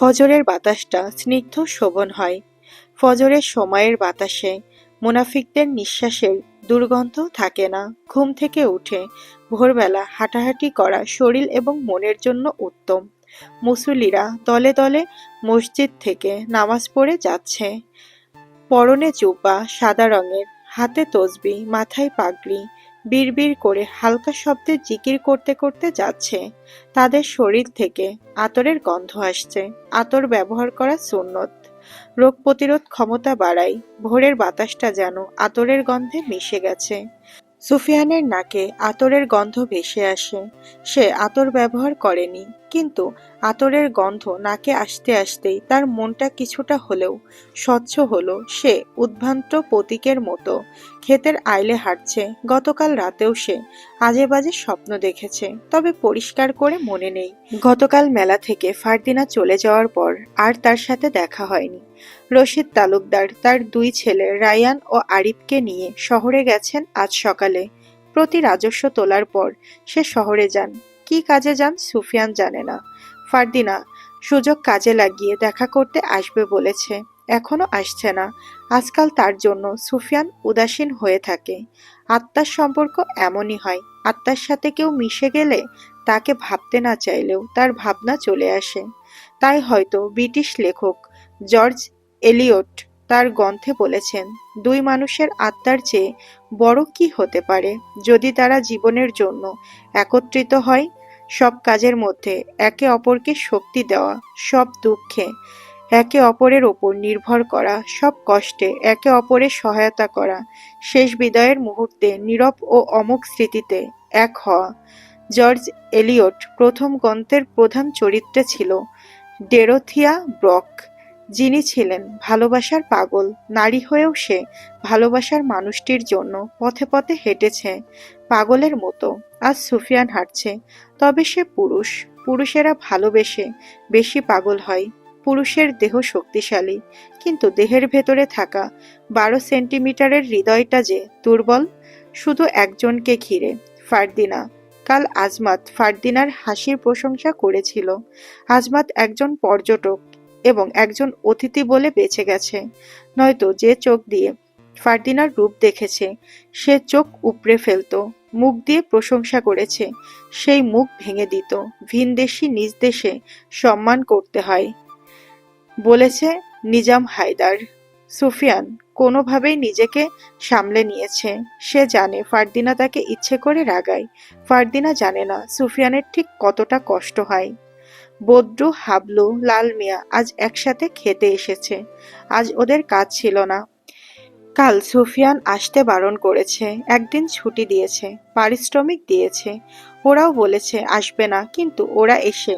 ফজরের বাতাসটা স্নিগ্ধ শোভন হয়। ফজরের সময়ের বাতাসে মুনাফিকদের নিঃশ্বাসের দুর্গন্ধ থাকে না। ঘুম থেকে উঠে ভোরবেলা হাঁটাহাঁটি করা শরীর এবং মনের জন্য উত্তম। মুসল্লিরা দলে দলে মসজিদ থেকে নামাজ পড়ে যাচ্ছে। পরনে জুব্বা সাদা রঙের, হাতে তসবিহ, মাথায় পাগড়ি, বিড়বিড় করে হালকা শব্দে জিকির করতে করতে যাচ্ছে। তাদের শরীর থেকে আতরের গন্ধ আসছে। আতর ব্যবহার করা সুন্নত। রোগ প্রতিরোধ ক্ষমতা বাড়ায়। ভোরের বাতাসটা যেন আতরের গন্ধে মিশে গেছে। সুফিয়ানের নাকে আতরের গন্ধ ভেসে আসে। সে আতর ব্যবহার করেনি, কিন্তু আতরের গন্ধ নাকে আসতে আসতেই তার মনটা কিছুটা হলেও স্বচ্ছ হলো। সে উদ্ভ্রান্ত প্রতীকের মতো ক্ষেতের আইলে হাঁটছে। গতকাল রাতেও সে আজে বাজে স্বপ্ন দেখেছে, তবে পরিষ্কার করে মনে নেই। গতকাল মেলা থেকে ফারদিনা চলে যাওয়ার পর আর তার সাথে দেখা হয়নি। রশিদ তালুকদার তার দুই ছেলে রায়ান ও আরিফকে নিয়ে শহরে গেছেন আজ সকালে। প্রতি রাজস্ব তোলার পর সে শহরে যান। কি কাজে যান সুফিয়ান জানে না। ফারদিনা সুযোগ কাজে লাগিয়ে দেখা করতে আসবে বলেছে, এখনো আসছে না। আজকাল তার জন্য সুফিয়ান উদাসীন হয়ে থাকে। আত্মার সম্পর্ক এমনই হয়। আত্মার সাথে কেউ মিশে গেলে তাকে ভাবতে না চাইলেও তার ভাবনা চলে আসে। তাই হয়তো ব্রিটিশ লেখক জর্জ এলিয়ট তার গ্রন্থে বলেছেন, দুই মানুষের আত্মার চেয়ে বড় কি হতে পারে যদি তারা জীবনের জন্য একত্রিত হয়। সব কাজের মধ্যে একে অপরকে শক্তি দেওয়া, সব দুঃখে একে অপরের ওপর নির্ভর করা, সব কষ্টে একে অপরের সহায়তা করা, শেষ বিদায়ের মুহূর্তে নীরব ও অমোঘ স্মৃতিতে এক হওয়া। জর্জ এলিয়ট প্রথম গ্রন্থের প্রধান চরিত্রে ছিল ডেরোথিয়া ব্রক, যিনি ছিলেন ভালোবাসার পাগল। নারী হয়েও সে ভালোবাসার মানুষটির জন্য পথে পথে হেঁটেছে পাগলের মতো। আজ সুফিয়ান হাঁটছে, তবে সে পুরুষ। পুরুষেরা ভালোবেসে বেশি পাগল হয়। পুরুষের দেহ শক্তিশালী, কিন্তু দেহের ভেতরে থাকা 12 সেন্টিমিটারের হৃদয়টা যে দুর্বল, শুধু একজনকে ঘিরে, ফারদিনা। কাল আজমাত ফারদিনার হাসির প্রশংসা করেছিল। আজমাত একজন পর্যটক এবং একজন অতিথি বলে বেঁচে গেছে, নয়তো যে চোখ দিয়ে ফারদিনার রূপ দেখেছে সে চোখ উপড়ে ফেলত। মুখ দিয়ে প্রশংসা করেছে, সেই মুখ ভেঙে দিত। ভিনদেশি নিজ দেশে সম্মান করতে হয় বলেছে নিজাম হায়দার। সুফিয়ান কোনোভাবেই নিজেকে সামলে নিয়েছে। সে জানে ফারদিনা তাকে ইচ্ছে করে রাগায়। ফারদিনা জানে না সুফিয়ানের ঠিক কতটা কষ্ট হয়। বদ্রু, হাবলু, লাল মিয়া আজ একসাথে খেতে এসেছে। আজ ওদের কাজ ছিল না। কাল সুফিয়ান আসতে বারণ করেছে, একদিন ছুটি দিয়েছে, পারিশ্রমিক দিয়েছে। ওরাও বলেছে আসবে না, কিন্তু ওরা এসে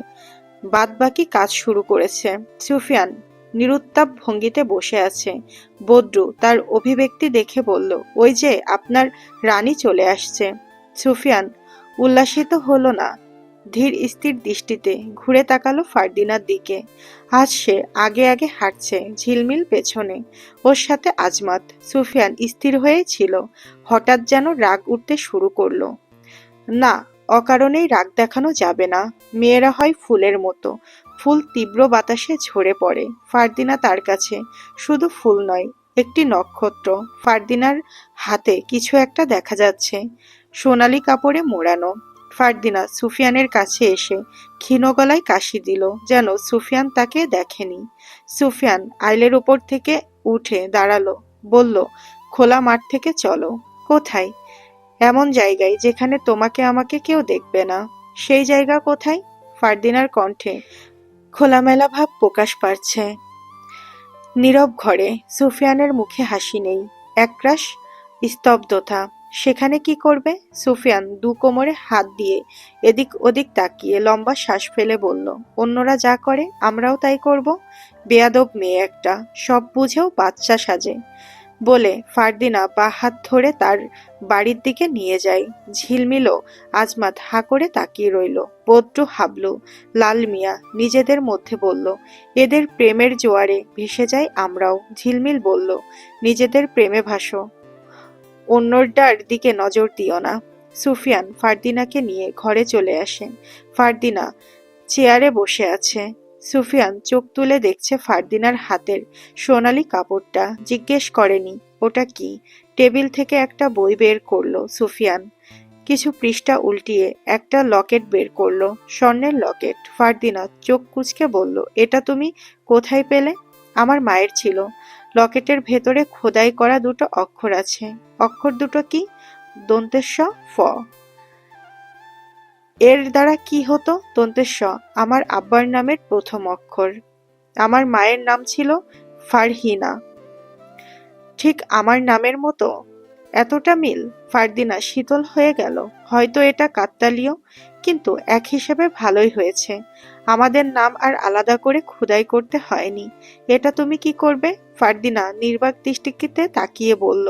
বাদবাকি কাজ শুরু করেছে। সুফিয়ান নিরুত্তাপ ভঙ্গিতে বসে আছে। বদ্রু তার অভিব্যক্তি দেখে বলল, ওই যে আপনার রানী চলে আসছে। সুফিয়ান উল্লাসিত হলো না। ধীর স্থির দৃষ্টিতে ঘুরে তাকালো ফারদিনার দিকে। আজ সে আগে আগে হাঁটছে, ঝিলমিল পেছনে, ওর সাথে আজমাত। সুফিয়ান স্থির হয়ে ছিল, হঠাৎ যেন রাগ উঠতে শুরু করলো। না, অকারণেই রাগ দেখানো যাবে না। মেয়েরা হয় ফুলের মতো, ফুল তীব্র বাতাসে ঝরে পড়ে। ফারদিনা তার কাছে শুধু ফুল নয়, একটি নক্ষত্র। ফারদিনার হাতে কিছু একটা দেখা যাচ্ছে, সোনালি কাপড়ে মোড়ানো। ফারদিনা সুফিয়ানের কাছে এসে ক্ষীণ গলায় কাশি দিল, যেন সুফিয়ান তাকে দেখেনি। সুফিয়ান আইলের উপর থেকে উঠে দাঁড়ালো, বলল, খোলা মাঠ থেকে চলো। কোথায়? এমন জায়গায় যেখানে তোমাকে আমাকে কেউ দেখবে না। সেই জায়গা কোথায়? ফারদিনার কণ্ঠে খোলামেলা ভাব প্রকাশ পাচ্ছে। নীরব ঘরে। সুফিয়ানের মুখে হাসি নেই, একরাশ স্তব্ধতা। সেখানে কি করবে? সুফিয়ান দু কোমরে হাত দিয়ে এদিক ওদিক তাকিয়ে লম্বা শ্বাস ফেলে বলল, অন্যরা যা করে আমরাও তাই করব। বেয়াদব মেয়ে একটা, সব বুঝেও বাচ্চা সাজে। বলে ফারদিনা বা হাত ধরে তার বাড়ির দিকে নিয়ে যায়। ঝিলমিল আজমাত হা করে তাকিয়ে রইল। বদ্রু, হাবলু, লাল মিয়া নিজেদের মধ্যে বলল, এদের প্রেমের জোয়ারে ভেসে যাই আমরাও। ঝিলমিল বলল, নিজেদের প্রেমে ভাসো, অন্যটার দিকে নজর দিও না। সুফিয়ান ফারদিনাকে নিয়ে ঘরে চলে আসে। ফারদিনা চেয়ারে বসে আছে। সুফিয়ান চোখ তুলে দেখছে ফারদিনার হাতের সোনালি কাপড়টা। জিজ্ঞেস করেনি ওটা কি। টেবিল থেকে একটা বই বের করলো সুফিয়ান। কিছু পৃষ্ঠা উল্টিয়ে একটা লকেট বের করলো, স্বর্ণের লকেট। ফারদিনা চোখ কুঁচকে বলল, এটা তুমি কোথায় পেলে? আমার মায়ের ছিল। লকেটের ভেতরে খোদাই করা দুটো অক্ষর আছে। অক্ষর দুটো কি? দন্তেশ ফ। এর দ্বারা কি হতো? দন্তেশ আমার আব্বার নামের প্রথম অক্ষর। আমার মায়ের নাম ছিল ফারহিনা, ঠিক আমার নামের মতো। এতটা মিল! ফারদিনা শীতল হয়ে গেল। হয়তো এটা কাকতালীয়, কিন্তু এক হিসেবে ভালোই হয়েছে। আমাদের নাম আর আলাদা করে খোদাই করতে হয়নি। এটা তুমি কি করবে? ফারদিনা নির্বাক দৃষ্টিতে তাকিয়ে বলল,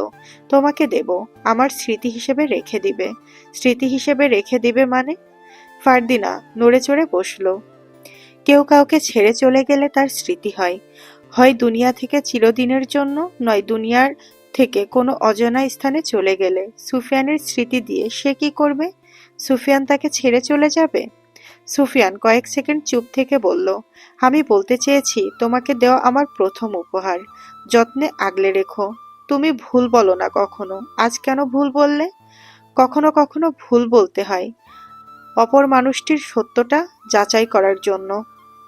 তোমাকে দেব। আমার স্মৃতি হিসেবে রেখে দিবে। স্মৃতি হিসেবে রেখে দিবে মানে? ফারদিনা নড়ে চড়ে বসল। কেউ কাউকে ছেড়ে চলে গেলে তার স্মৃতি হয়, হয় দুনিয়া থেকে চিরদিনের জন্য, নয় দুনিয়ার থেকে কোনো অজানা স্থানে চলে গেলে। সুফিয়ানের স্মৃতি দিয়ে সে কি করবে? সুফিয়ান তাকে ছেড়ে চলে যাবে? সুফিয়ান কয়েক সেকেন্ড চুপ থেকে বলল, আমি বলতে চেয়েছি তোমাকে দেওয়া আমার প্রথম উপহার। যত্নে আগলে রেখো। তুমি ভুল বলো না কখনো। আজ কেন ভুল বললে? কখনো কখনো ভুল বলতে হয় অপর মানুষটির সত্যটা যাচাই করার জন্য।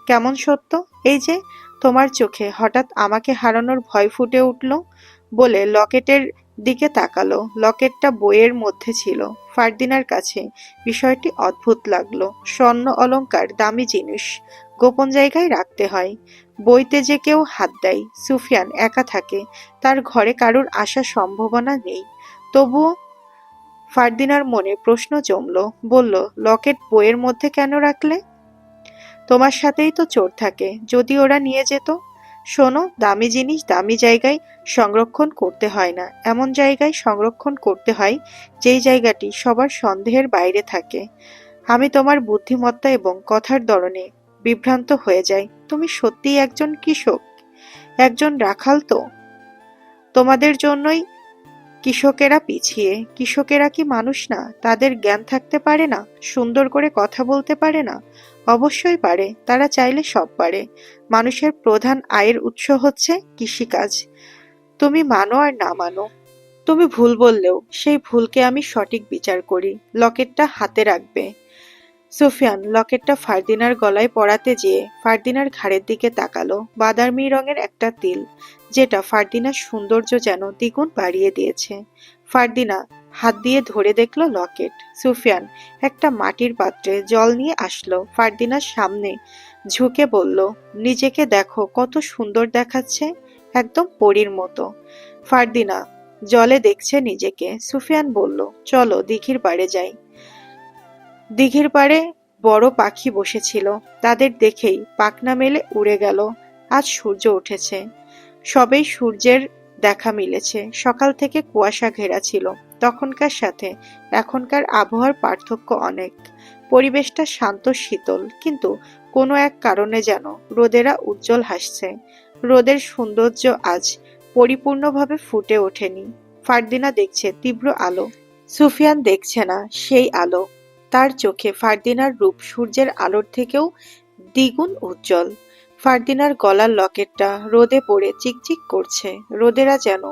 কেমন সত্য? এই যে তোমার চোখে হঠাৎ আমাকে হারানোর ভয় ফুটে উঠল। বলে লকেটের দিকে তাকালো। লকেটটা বইয়ের মধ্যে ছিল। ফারদিনার কাছে বিষয়টি অদ্ভুত লাগলো। স্বর্ণ অলংকার দামি জিনিস গোপন জায়গায় রাখতে হয়। বইতে যে কেউ হাত দেয়। সুফিয়ান একা থাকে, তার ঘরে কারুর আসার সম্ভাবনা নেই। তবুও ফারদিনার মনে প্রশ্ন জমল। বলল, লকেট বইয়ের মধ্যে কেন রাখলে? তোমার সাথেই তো চোর থাকে, যদি ওরা নিয়ে যেত। শোনো, দামি জিনিস দামি জায়গায় সংরক্ষণ করতে হয় না। এমন জায়গায় সংরক্ষণ করতে হয় যেই জায়গাটি সবার সন্দেহের বাইরে থাকে। আমি তোমার বুদ্ধিমত্তা এবং কথার ধরনে বিভ্রান্ত হয়ে যাই। তুমি সত্যিই একজন কৃষক, একজন রাখাল তো? তোমাদের জন্যই কৃষকেরা পিছিয়ে। কৃষকেরা কি মানুষ না? তাদের জ্ঞান থাকতে পারে না? সুন্দর করে কথা বলতে পারে না? অবশ্যই পারে, তারা চাইলে সব পারে। মানুষের প্রধান আয়ের উৎস হচ্ছে কৃষিকাজ। তুমি মানো আর না মানো, তুমি ভুল বললেও সেই ভুলকে আমি সঠিক বিচার করি। লকেটটা হাতে রাখবে। সুফিয়ান লকেটটা ফারদিনার গলায় পরাতে যেয়ে ফারদিনার ঘাড়ের দিকে তাকালো। বাদামি রঙের একটা তিল, যেটা ফারদিনার সৌন্দর্য যেন দ্বিগুণ বাড়িয়ে দিয়েছে। ফারদিনা হাত দিয়ে ধরে দেখলো লকেট। সুফিয়ান একটা মাটির পাত্রে জল নিয়ে আসলো। ফারদিনার সামনে ঝুঁকে বলল, নিজেকে দেখো, কত সুন্দর দেখাচ্ছে, একদম পরীর মতো। ফারদিনা জলে দেখছে নিজেকে। সুফিয়ান বলল, চলো দিঘির পাড়ে যাই। দিঘির পাড়ে বড় পাখি বসেছিল। তাদের দেখেই পাখনা মেলে উড়ে গেল। আজ সূর্য উঠেছে। সবেই সূর্যের দেখা মিলেছে। সকাল থেকে কুয়াশা ঘেরা ছিল। তখনকার সাথে এখনকার আবহাওয়ার পার্থক্য অনেক। পরিবেশটা শান্ত শীতল, কিন্তু কোনো এক কারণে যেন রোদেরা উজ্জ্বল হাসছে। রোদের সৌন্দর্য আজ পরিপূর্ণভাবে ফুটে ওঠেনি। ফারদিনা দেখছে তীব্র আলো। সুফিয়ান দেখছে না সেই আলো। তার চোখে ফারদিনার রূপ সূর্যের আলোর থেকেও দ্বিগুণ উজ্জ্বল। ফারদিনার গলার লকেটটা রোদে পড়ে চিকচিক করছে। রোদেরা যেন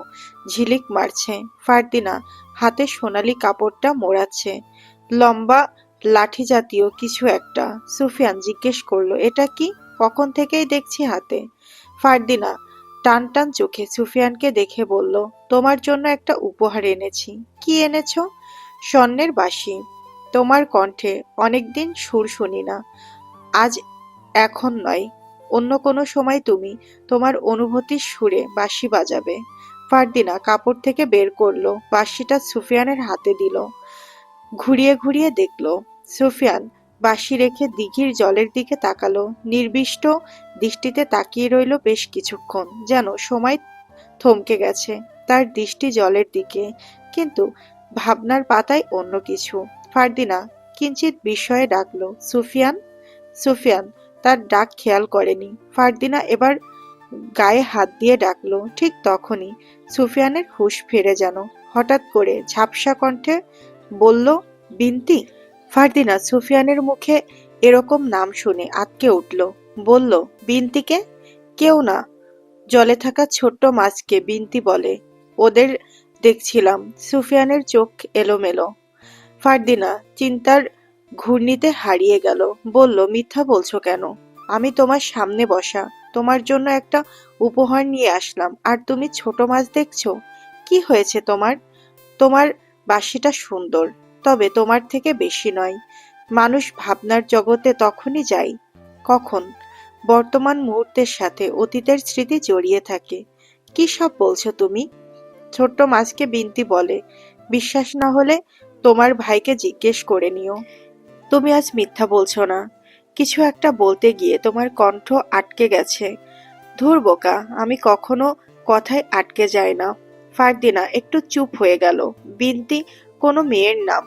ঝিলিক মারছে। ফারদিনা হাতে সোনালি কাপড়টা মোড়াচ্ছে। লম্বা লাঠি জাতীয় কিছু একটা। সুফিয়ান জিজ্ঞেস করলো, এটা কি? কখন থেকেই দেখছি হাতে। ফারদিনা টান টান চোখে সুফিয়ানকে দেখে বলল, তোমার জন্য একটা উপহার এনেছি। কি এনেছো? স্বর্ণের বাঁশি। তোমার কণ্ঠে অনেকদিন সুর শুনি না। আজ, এখন নয়, অন্য কোনো সময় তুমি তোমার অনুভূতির সুরে বাঁশি বাজাবে। ফারদিনা কাপড় থেকে বের করলো। বাঁশিটা সুফিয়ানের হাতে দিল। ঘুরিয়ে ঘুরিয়ে দেখলো। সুফিয়ান বাঁশি রেখে দিঘির জলের দিকে তাকালো। নির্বিষ্ট দৃষ্টিতে তাকিয়ে রইল বেশ কিছুক্ষণ, যেন সময় থমকে গেছে। তার দৃষ্টি জলের দিকে, কিন্তু ভাবনার পাতায় অন্য কিছু। ফারদিনা কিঞ্চিত বিস্ময়ে ডাকলো, সুফিয়ান। সুফিয়ান তার ডাক খেয়াল করেনি। ফারদিনা এবার গায়ে হাত দিয়ে ডাকলো। ঠিক তখনই সুফিয়ানের হুঁশ ফিরে যেন। হঠাৎ করে ঝাপসা কণ্ঠে বলল, বিনতি। ফারদিনা সুফিয়ানের মুখে এরকম নাম শুনে আঁতকে উঠল। বলল, বিন্তিকে? কেউ না, জলে থাকা ছোট্ট মাছকে বিন্তি বলে। ওদের দেখছিলাম। সুফিয়ানের চোখ এলোমেলো। ফারদিনা চিন্তার ঘূর্ণিতে হারিয়ে গেল। বলল, মিথ্যা বলছো কেন? আমি তোমার সামনে বসা, তোমার জন্য একটা উপহার নিয়ে আসলাম, আর তুমি ছোট মাছ দেখছো? কি হয়েছে তোমার? তোমার বাঁশিটা সুন্দর, তবে তোমার থেকে বেশি নয়। মানুষ ভাবনার জগতে তখনই যায় কখন বর্তমান মুহূর্তের সাথে অতীতের স্মৃতি জড়িয়ে থাকে। কি সব বলছো তুমি? ছোট্ট মাছকে বিনতি বলে, বিশ্বাস না হলে তোমার ভাইকে জিজ্ঞেস করে নিও। তুমি আজ মিথ্যা বলছো না। কিছু একটা বলতে গিয়ে তোমার কণ্ঠ আটকে গেছে। ধুর বোকা, আমি কখনো কথায় আটকে যাই না। ফারদিনা একটু চুপ হয়ে গেল। বিনতি কোনো মেয়ের নাম।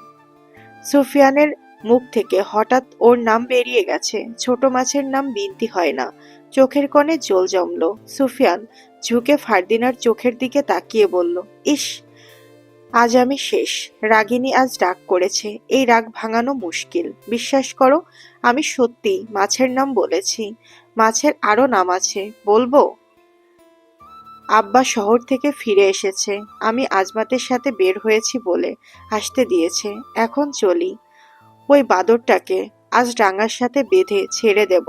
সুফিয়ানের মুখ থেকে হঠাৎ ওর নাম বেরিয়ে গেছে। ছোট মাছের নাম বিনতি হয় না। চোখের কোণে জল জমল। সুফিয়ান ঝুঁকে ফারদিনার চোখের দিকে তাকিয়ে বলল, ইস, আজ আমি শেষ। রাগিনী আজ রাগ করেছে। এই রাগ ভাঙানো মুশকিল। বিশ্বাস করো, আমি সত্যি মাছের নাম বলেছি। মাছের আরো নাম আছে, বলবো? আব্বা শহর থেকে ফিরে এসেছে। আমি আজমাতের সাথে বের হয়েছি বলে আসতে দিয়েছে। এখন চলি। ওই বাদরটাকে আজ রাঙার সাথে বেঁধে ছেড়ে দেব।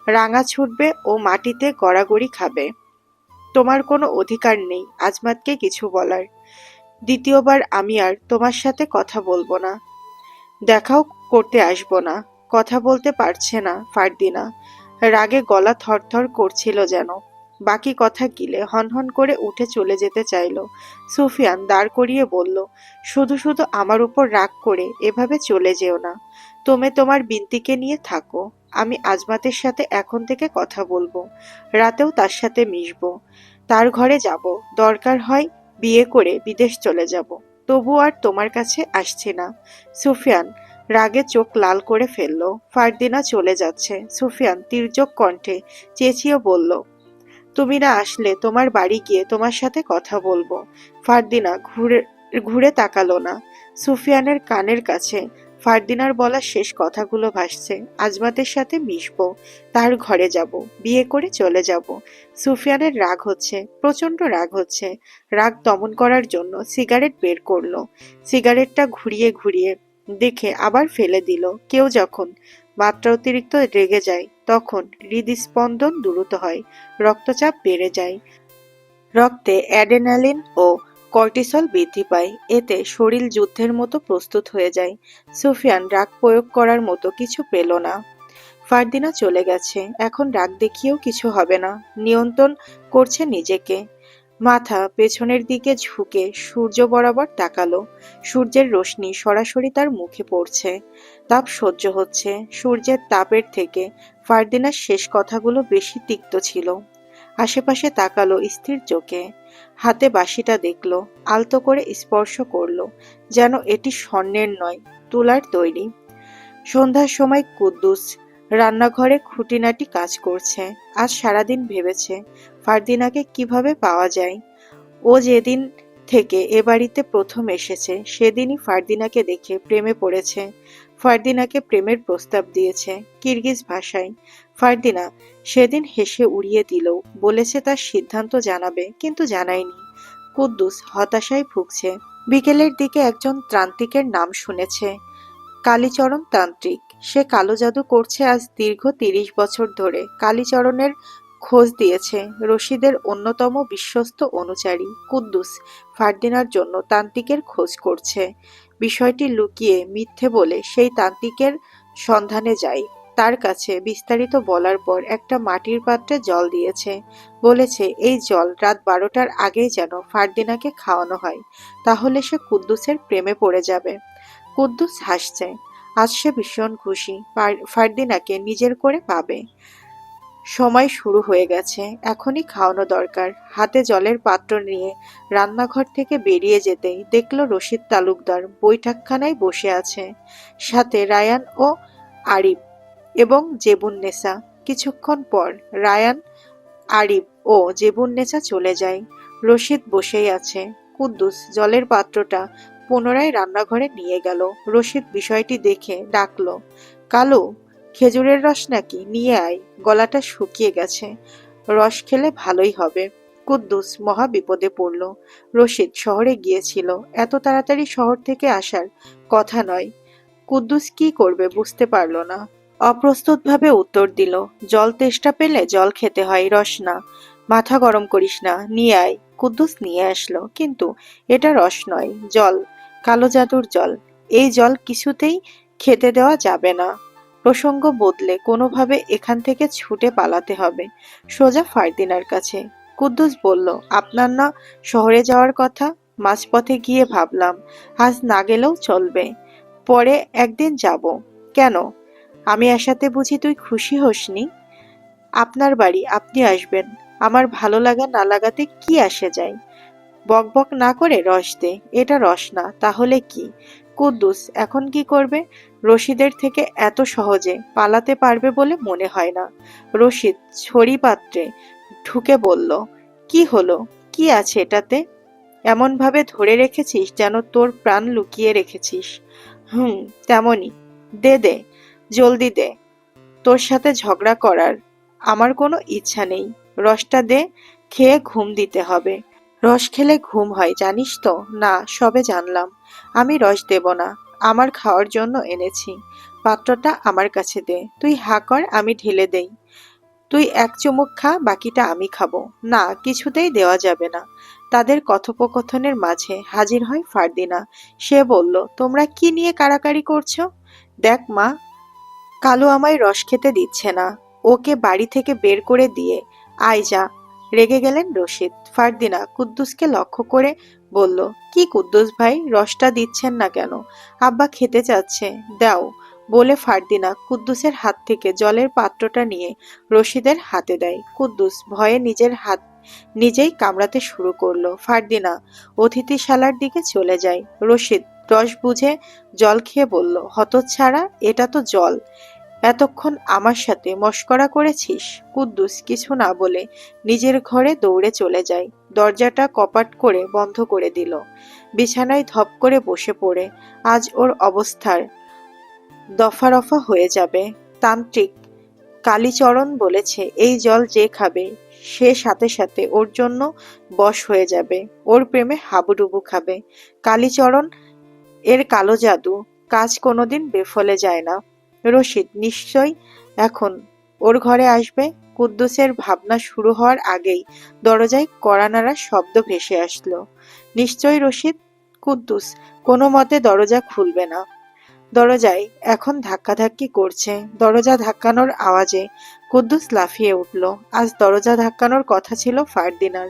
রাঙা ছুটবে ও মাটিতে গড়াগড়ি খাবে। তোমার কোনো অধিকার নেই আজমাতকে কিছু বলার। দ্বিতীয়বার আমি আর তোমার সাথে কথা বলবো না। দেখাও করতে আসবো না। কথা বলতে পারছে না ফারদিনা। রাগে গলা থরথর করছিল যেন। বাকি কথা গিলে হনহন করে উঠে চলে যেতে চাইল। সুফিয়ান দাঁড় করিয়ে বলল, শুধু শুধু আমার উপর রাগ করে এভাবে চলে যেও না। তুমি তোমার বিন্তিকে নিয়ে থাকো। আমি আজমাতের সাথে এখন থেকে কথা বলবো। রাতেও তার সাথে মিশবো। তার ঘরে যাব। দরকার হয় বিয়ে করে বিদেশ চলে যাব। তবু আর তোমার কাছে আসছি না। সুফিয়ান রাগে চোখ লাল করে ফেলল। ফারদিনা চলে যাচ্ছে। সুফিয়ান তীর্যক কণ্ঠে চেঁচিয়ে বলল, তুমি না আসলে তোমার বাড়ি গিয়ে তোমার সাথে কথা বলবো। ফারদিনা ঘুরে ঘুরে তাকালো না। সুফিয়ানের কানের কাছে ফারদিনার বলা শেষ কথাগুলো ভাসছে। আজমাতের সাথে মিশবো, তার ঘরে যাব, বিয়ে করে চলে যাব। সুফিয়ানের রাগ হচ্ছে, প্রচন্ড রাগ হচ্ছে। রাগ দমন করার জন্য সিগারেট বের করলো। সিগারেটটা ঘুরিয়ে ঘুরিয়ে দেখে আবার ফেলে দিল। কেউ যখন মাত্রা অতিরিক্ত রেগে যায় তখন হৃদস্পন্দন দ্রুত হয়, রক্তচাপ বেড়ে যায়, রক্তে অ্যাডেনালিন ও কর্টিসল বৃদ্ধি পায়। এতে শরীর যুদ্ধের মতো প্রস্তুত হয়ে যায়। সুফিয়ান রাগ প্রয়োগ করার মতো কিছু পেল না। ফারদিনা চলে গেছে। এখন রাগ দেখিয়েও কিছু হবে না। নিয়ন্ত্রণ করছে নিজেকে। মাথা পেছনের দিকে ঝুঁকে সূর্য বরাবর তাকালো। সূর্যের রশ্মি সরাসরি তার মুখে পড়ছে। তাপ সহ্য হচ্ছে। সূর্যের তাপের থেকে ফারদিনার শেষ কথাগুলো বেশি তিক্ত ছিল। আশেপাশে তাকালো স্থির চোখে। হাতে বাঁশিটা দেখলো। আলতো করে স্পর্শ করলো, যেন এটি স্বর্ণের নয়, তুলার তৈরি। সন্ধ্যার সময় কুদ্দুস রান্নাঘরে খুঁটিনাটি কাজ করছে। আজ সারাদিন ভেবেছে ফারদিনাকে কিভাবে পাওয়া যায়। ও যেদিন থেকে এ বাড়িতে প্রথম এসেছে সেদিনই ফারদিনাকে দেখে প্রেমে পড়েছে। ফারদিনাকে প্রেমের প্রস্তাব দিয়েছে কিরগিজ ভাষায়। ফারদিনা সেদিন হেসে উড়িয়ে দিলেও বলেছে তার সিদ্ধান্ত জানাবে, কিন্তু জানায়নি। কুদ্দুস হতাশায় ভুগছে। বিকেলের দিকে একজন ত্রান্তিকের নাম শুনেছে, কালীচরণ তান্ত্রিক। সে কালো জাদু করছে আজ দীর্ঘ ৩০ বছর ধরে। কালীচরণের খোঁজ দিয়েছে রশিদের অন্যতম বিশ্বস্ত অনুচারী কুদ্দুস। ফারদিনার জন্য তান্ত্রিকের খোঁজ করছে। বিষয়টি লুকিয়ে মিথ্যে বলে সেই তান্ত্রিকের সন্ধানে যায়। তার কাছে বিস্তারিত বলার পর একটা মাটির পাত্রে জল দিয়েছে। বলেছে এই জল রাত ১২টার আগেই যেন ফারদিনাকে খাওয়ানো হয়, তাহলে সে কুদ্দুসের প্রেমে পড়ে যাবে। কুদ্দুস হাসছে। আজ সে ভীষণ খুশি, ফারদিনাকে নিজের করে পাবে। সময় শুরু হয়ে গেছে, এখনই খাওয়ানো দরকার। হাতে জলের পাত্র নিয়ে রান্নাঘর থেকে বেরিয়ে যেতেই দেখল রশিদ তালুকদার বৈঠকখানায় বসে আছে, সাথে রায়ান ও আরিফ এবং জেবুন্নেসা। কিছুক্ষণ পর রায়ান, আরিফ ও জেবুন্নেসা চলে যায়। রশিদ বসেই আছে। কুদ্দুস জলের পাত্রটা পুনরায় রান্নাঘরে নিয়ে গেল। রশিদ বিষয়টি দেখে ডাকলো, কালু। খেজুরের রস নাকি? নিয়ে আয়, গলাটা শুকিয়ে গেছে, রস খেলে ভালোই হবে। কুদ্দুস মহা বিপদে পড়ল। রশিদ শহরে গিয়েছিল, এত তাড়াতাড়ি শহর থেকে আসার কথা নয়। কুদ্দুস কি করবে বুঝতে পারল না। অপ্রস্তুতভাবে উত্তর দিল, জল তেষ্টা পেলে জল খেতে হয়, রস না। মাথা গরম করিস না, নিয়ে আয়। কুদ্দুস নিয়ে আসলো, কিন্তু এটা রস নয়, জল, কালো জাদুর জল। এই জল কিছুতেই খেতে দেওয়া যাবে না। প্রসঙ্গ বদলে কোনোভাবে এখান থেকে ছুটে পালাতে হবে, সোজা ফারদিনার কাছে। কুদ্দুস বলল, আপনার না শহরে যাওয়ার কথা? মাঝপথে গিয়ে ভাবলাম আজ না গেলেও চলবে, পরে একদিন যাব। কেন? আমি আসাতে বুঝি তুই খুশি হসনি? আপনার বাড়ি, আপনি আসবেন, আমার ভালো লাগা না লাগাতে কি আসে যায়? বকবক না করে রস দে। এটা রস না, তাহলে কি? কুদ্দুস এখন কি করবে? রশিদের থেকে এত সহজে পালাতে পারবে বলে মনে হয় না। রশিদ ছড়ি পাত্রে ঢুকে বলল, কি হলো? কি আছে এটাতে? এমন ভাবে ধরে রেখেছিস যেন তোর প্রাণ লুকিয়ে রেখেছিস। তেমনই। দে দে, জলদি দে। তোর সাথে ঝগড়া করার আমার কোনো ইচ্ছা নেই। রসটা দে, খেয়ে ঘুম দিতে হবে। রস খেলে ঘুম হয় জানিস তো? না, সবে জানলাম। আমি রস দেব না, আমার খাওয়ার জন্য এনেছি। পাত্রটা আমার কাছে দে। তুই হা কর, আমি ঢেলে দেই। তুই এক চুমুক খা, বাকিটা আমি খাবো। না, কিছুতেই দেওয়া যাবে না। তাদের কথোপকথনের মাঝে হাজির হয় ফারদিনা। সে বলল, তোমরা কি নিয়ে কাড়াকাড়ি করছো? দেখ মা, কালু আমায় রস খেতে দিচ্ছে না, ওকে বাড়ি থেকে বের করে দিয়ে আয় যা। রেগে গেলেন রশিদ। ফারদিনা কুদ্দুসকে লক্ষ্য করে বলল, কি কুদ্দুস ভাই, রসটা দিচ্ছেন না কেন? আব্বা খেতে চাচ্ছে, দাও। বলে ফারদিনা কুদ্দুসের হাত থেকে জলের পাত্রটা নিয়ে রশিদের হাতে দেয়। কুদ্দুস ভয়ে নিজের হাত নিজেই কামড়াতে শুরু করলো। ফারদিনা অতিথিশালার দিকে চলে যায়। রশিদ রস বুঝে জল খেয়ে বলল, হতচ্ছাড়া, এটা তো জল। এতক্ষণ আমার সাথে মশকরা করেছিস? কুদ্দুস কিছু না বলে নিজের ঘরে দৌড়ে চলে যায়। দরজাটা কপাট করে বন্ধ করে দিল। বিছানায় ধপ করে বসে পড়ে আজ ওর অবস্থার দফা রফা হয়ে যাবে। তান্ত্রিক কালীচরণ বলেছে এই জল যে খাবে সে সাথে সাথে ওর জন্য বশ হয়ে যাবে, ওর প্রেমে হাবুডুবু খাবে। কালীচরণ এর কালো জাদু কাজ কোনোদিন বেফলে যায় না। রশিদ নিশ্চয় এখন ওর ঘরে আসবে। কুদ্দুসের ভাবনা শুরু হওয়ার আগেই দরজায় কড়া নাড়ার শব্দ ভেসে আসলো। নিশ্চয় রশিদ। কুদ্দুস কোনো মতে দরজা খুলবে না। দরজায় এখন ধাক্কাধাক্কি করছে। দরজা ধাক্কানোর আওয়াজে কুদ্দুস লাফিয়ে উঠল। আজ দরজা ধাক্কানোর কথা ছিল ফারদিনার,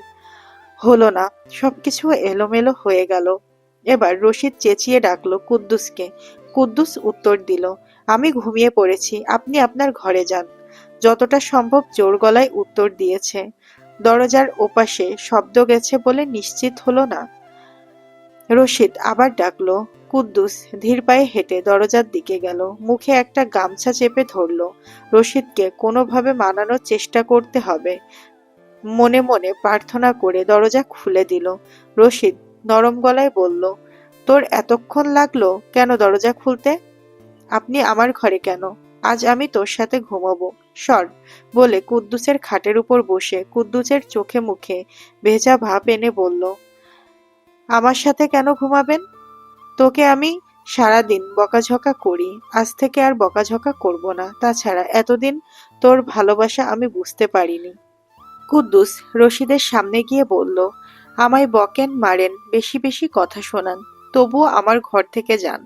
হলো না। সবকিছু এলোমেলো হয়ে গেল। এবার রশিদ চেঁচিয়ে ডাকলো কুদ্দুসকে। কুদ্দুস উত্তর দিল, আমি ঘুমিয়ে পড়েছি, আপনি আপনার ঘরে যান। যতটা সম্ভব জোর গলায় উত্তর দিয়েছে। দরজার ওপাশে শব্দ গেছে বলে নিশ্চিত হলো না। রশিদ আবার ডাকলো। কুদ্দুস ধীর পায়ে হেঁটে দরজার দিকে গেল। মুখে একটা গামছা চেপে ধরলো। রশিদকে কোনোভাবে মানানোর চেষ্টা করতে হবে। মনে মনে প্রার্থনা করে দরজা খুলে দিল। রশিদ নরম গলায় বলল, তোর এতক্ষণ লাগলো কেন দরজা খুলতে? আপনি আমার ঘরে কেন? আজ আমি তোর সাথে ঘুমাবো, সর। বলে কুদ্দুসের খাটের উপর বসে কুদ্দুসের চোখে মুখে ভেজা ভাব এনে বলল, আমার সাথে কেন ঘুমাবেন? তোকে আমি সারাদিন বকাঝকা করি, আজ থেকে আর বকাঝকা করব না। তাছাড়া এতদিন তোর ভালোবাসা আমি বুঝতে পারিনি। কুদ্দুস রশিদের সামনে গিয়ে বলল, আমায় বকেন মারেন, বেশি বেশি কথা শোনান, তবুও আমার ঘর থেকে যান।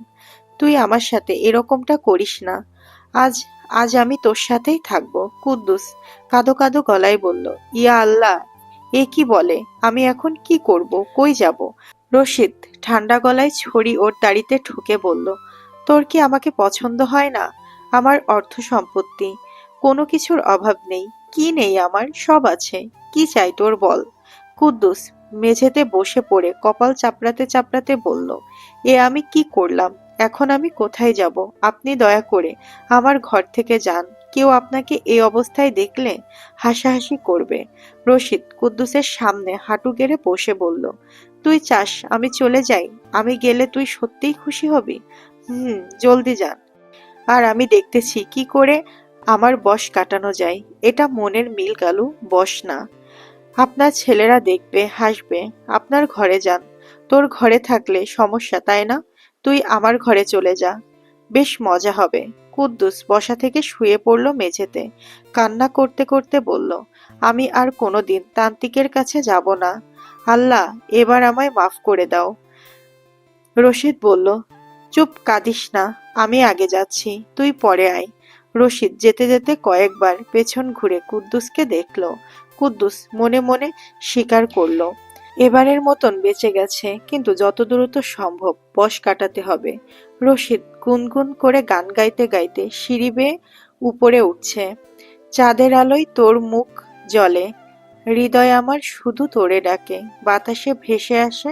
তুই আমার সাথে এরকমটা করিস না। আজ আজ আমি তোর সাথেই থাকবো। কুদ্দুস কাঁদো কাঁদো গলায় বলল, ইয়া আল্লাহ, এ কি বলে? আমি এখন কি করব, কই যাব? রশিদ ঠান্ডা গলায় ছড়ি ওর দাড়িতে ঠুকে বলল, তোর কি আমাকে পছন্দ হয় না? আমার অর্থ সম্পত্তি, কোনো কিছুর অভাব নেই। কি নেই আমার? সব আছে। কি চাই তোর বল? কুদ্দুস মেঝেতে বসে পড়ে কপাল চাপড়াতে চাপড়াতে বলল, এ আমি কি করলাম? এখন আমি কোথায় যাব? আপনি দয়া করে আমার ঘর থেকে যান। কেউ আপনাকে এই অবস্থায় দেখলে হাসাহাসি করবে। রশিদ কুদ্দুসের সামনে হাঁটু গেড়ে বসে বলল, তুই চাস আমি চলে যাই? আমি গেলে তুই সত্যিই খুশি হবি? জলদি যান। আর আমি দেখতেছি কি করে আমার বশ কাটানো যায়। এটা মনের মিল গালু, বশ না। আপনার ছেলেরা দেখবে, হাসবে। আপনার ঘরে যান। তোর ঘরে থাকলে সমস্যা, তাই না? তুই আমার ঘরে চলে যা, বেশ মজা হবে। কুদ্দুস বসা থেকে শুয়ে পড়ল মেঝেতে। কান্না করতে করতে বলল, আমি আর কোনোদিন তান্ত্রিকের কাছে যাব না। আল্লাহ, এবার আমায় মাফ করে দাও। রশিদ বলল, চুপ, কাঁদিস না। আমি আগে যাচ্ছি, তুই পরে আয়। রশিদ যেতে যেতে কয়েকবার পেছন ঘুরে কুদ্দুসকে দেখল। কুদ্দুস মনে মনে স্বীকার করল, এবারের মতন বেঁচে গেছে, কিন্তু যত দ্রুত সম্ভব বশ কাটাতে হবে। রশিদ গুনগুন করে গান গাইতে গাইতে সিঁড়ি বেয়ে উপরে উঠছে। চাঁদের আলোয় তোর মুখ জ্বলে, হৃদয় আমার শুধু তোরে ডাকে। বাতাসে ভেসে আসে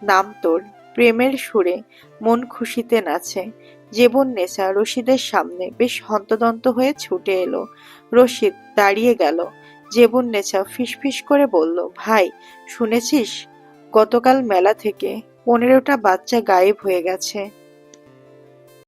নাম তোর, প্রেমের সুরে মন খুশিতে নাচে। জেবুন্নেসা রশিদের সামনে বেশ হন্তদন্ত হয়ে ছুটে এলো। রশিদ দাঁড়িয়ে গেল। জেবুন্নেসা ফিসফিস করে বলল, ভাই, শুনেছিস? গতকাল মেলা থেকে 15টা বাচ্চা গায়েব হয়ে গেছে।